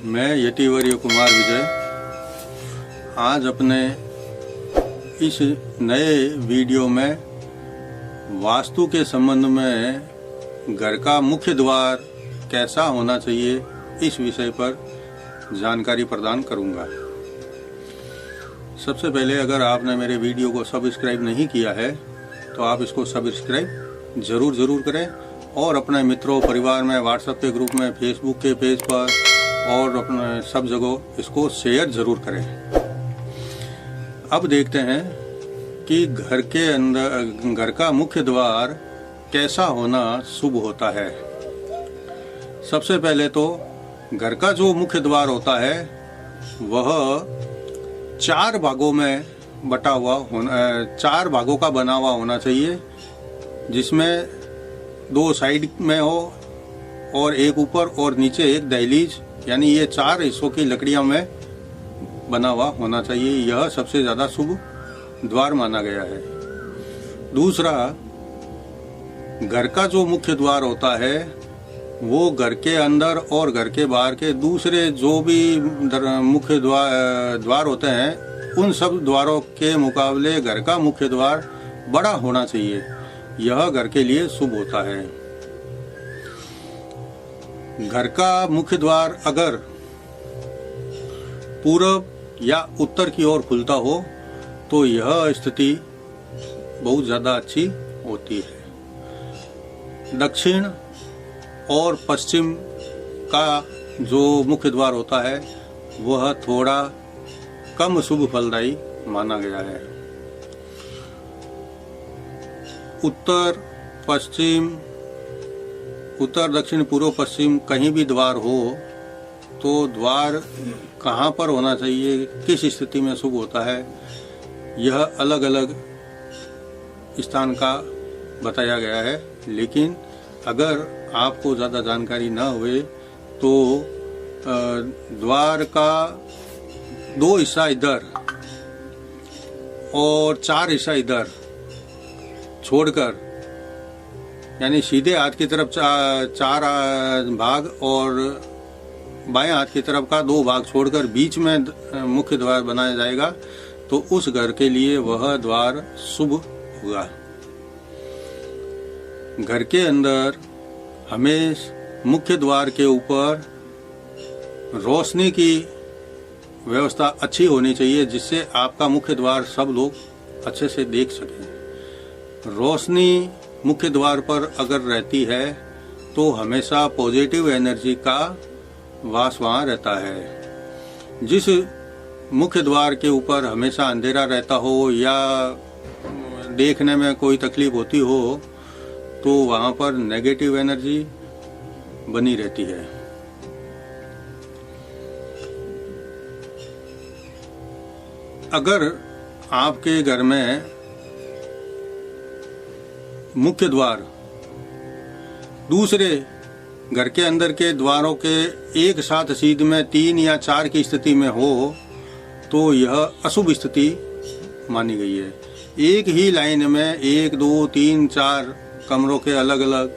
मैं यतिवर्य कुमार विजय आज अपने इस नए वीडियो में वास्तु के संबंध में घर का मुख्य द्वार कैसा होना चाहिए इस विषय पर जानकारी प्रदान करूंगा। सबसे पहले अगर आपने मेरे वीडियो को सब्सक्राइब नहीं किया है तो आप इसको सब्सक्राइब ज़रूर करें और अपने मित्रों परिवार में व्हाट्सएप के ग्रुप में फेसबुक के पेज पर और अपने सब जगह इसको शेयर ज़रूर करें। अब देखते हैं कि घर के अंदर घर का मुख्य द्वार कैसा होना शुभ होता है। सबसे पहले तो घर का जो मुख्य द्वार होता है वह 4 भागों में बटा हुआ होना 4 भागों का बना हुआ होना चाहिए, जिसमें 2 साइड में हो और एक ऊपर और नीचे एक दहलीज, यानी ये 4 हिस्सों की लकड़ियों में बना हुआ होना चाहिए। यह सबसे ज़्यादा शुभ द्वार माना गया है। दूसरा, घर का जो मुख्य द्वार होता है वो घर के अंदर और घर के बाहर के दूसरे जो भी मुख्य द्वार होते हैं उन सब द्वारों के मुकाबले घर का मुख्य द्वार बड़ा होना चाहिए। यह घर के लिए शुभ होता है। घर का मुख्य द्वार अगर पूरब या उत्तर की ओर खुलता हो तो यह स्थिति बहुत ज़्यादा अच्छी होती है। दक्षिण और पश्चिम का जो मुख्य द्वार होता है वह थोड़ा कम शुभ फलदायी माना गया है। उत्तर दक्षिण पूर्व पश्चिम कहीं भी द्वार हो तो द्वार कहाँ पर होना चाहिए, किस स्थिति में शुभ होता है, यह अलग अलग स्थान का बताया गया है। लेकिन अगर आपको ज़्यादा जानकारी न हुए तो द्वार का 2 हिस्सा इधर और 4 हिस्सा इधर छोड़कर, यानी सीधे हाथ की तरफ 4 भाग और बाएं हाथ की तरफ का 2 भाग छोड़कर बीच में मुख्य द्वार बनाया जाएगा तो उस घर के लिए वह द्वार शुभ होगा। घर के अंदर हमेशा मुख्य द्वार के ऊपर रोशनी की व्यवस्था अच्छी होनी चाहिए, जिससे आपका मुख्य द्वार सब लोग अच्छे से देख सकें। रोशनी मुख्य द्वार पर अगर रहती है तो हमेशा पॉजिटिव एनर्जी का वास वहाँ रहता है। जिस मुख्य द्वार के ऊपर हमेशा अंधेरा रहता हो या देखने में कोई तकलीफ होती हो तो वहाँ पर नेगेटिव एनर्जी बनी रहती है। अगर आपके घर में मुख्य द्वार दूसरे घर के अंदर के द्वारों के एक साथ सीध में 3 या 4 की स्थिति में हो तो यह अशुभ स्थिति मानी गई है। एक ही लाइन में 1, 2, 3, 4 कमरों के अलग अलग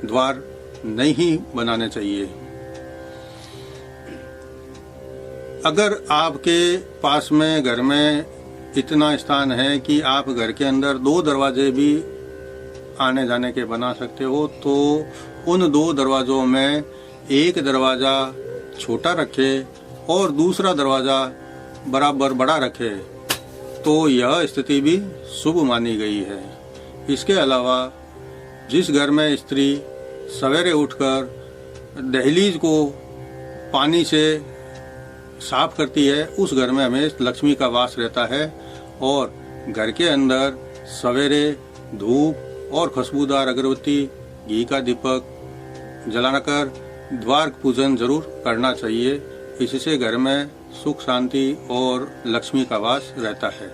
द्वार नहीं बनाने चाहिए। अगर आपके पास में घर में इतना स्थान है कि आप घर के अंदर 2 दरवाजे भी आने जाने के बना सकते हो तो उन 2 दरवाजों में एक दरवाज़ा छोटा रखे और दूसरा दरवाज़ा बराबर बड़ा रखे तो यह स्थिति भी शुभ मानी गई है। इसके अलावा जिस घर में स्त्री सवेरे उठकर दहलीज को पानी से साफ करती है उस घर में हमेशा लक्ष्मी का वास रहता है और घर के अंदर सवेरे धूप और खुशबूदार अगरबत्ती, घी का दीपक जलाकर द्वार पूजन जरूर करना चाहिए। इससे घर में सुख शांति और लक्ष्मी का वास रहता है।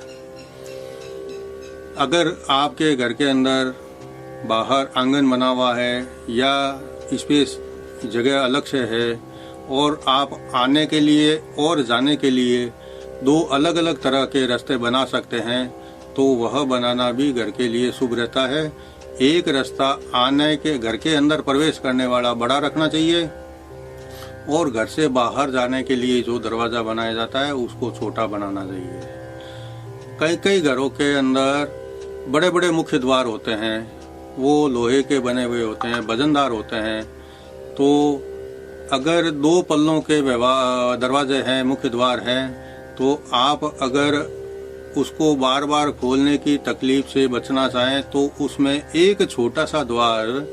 अगर आपके घर के अंदर बाहर आंगन बना हुआ है या स्पेस जगह अलग से है और आप आने के लिए और जाने के लिए 2 अलग अलग तरह के रास्ते बना सकते हैं तो वह बनाना भी घर के लिए शुभ रहता है। एक रास्ता आने के घर के अंदर प्रवेश करने वाला बड़ा रखना चाहिए और घर से बाहर जाने के लिए जो दरवाज़ा बनाया जाता है उसको छोटा बनाना चाहिए। कई कई घरों के अंदर बड़े बड़े मुख्य द्वार होते हैं, वो लोहे के बने हुए होते हैं, वजनदार होते हैं। तो अगर 2 पल्लों के दरवाजे हैं, मुख्य द्वार हैं, तो आप अगर उसको बार बार खोलने की तकलीफ से बचना चाहें तो उसमें एक छोटा सा द्वार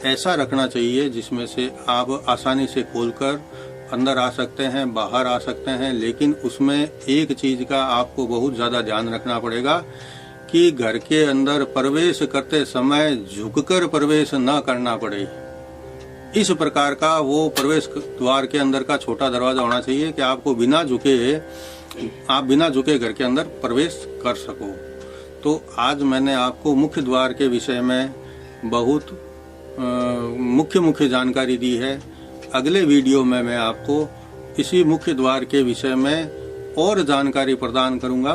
ऐसा रखना चाहिए जिसमें से आप आसानी से खोलकर अंदर आ सकते हैं, बाहर आ सकते हैं। लेकिन उसमें एक चीज़ का आपको बहुत ज़्यादा ध्यान रखना पड़ेगा कि घर के अंदर प्रवेश करते समय झुककर प्रवेश न करना पड़े। इस प्रकार का वो प्रवेश द्वार के अंदर का छोटा दरवाज़ा होना चाहिए कि आपको बिना झुके घर के अंदर प्रवेश कर सको। तो आज मैंने आपको मुख्य द्वार के विषय में बहुत मुख्य जानकारी दी है। अगले वीडियो में मैं आपको इसी मुख्य द्वार के विषय में और जानकारी प्रदान करूंगा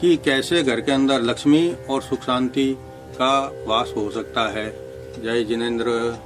कि कैसे घर के अंदर लक्ष्मी और सुख शांति का वास हो सकता है। जय जिनेंद्र।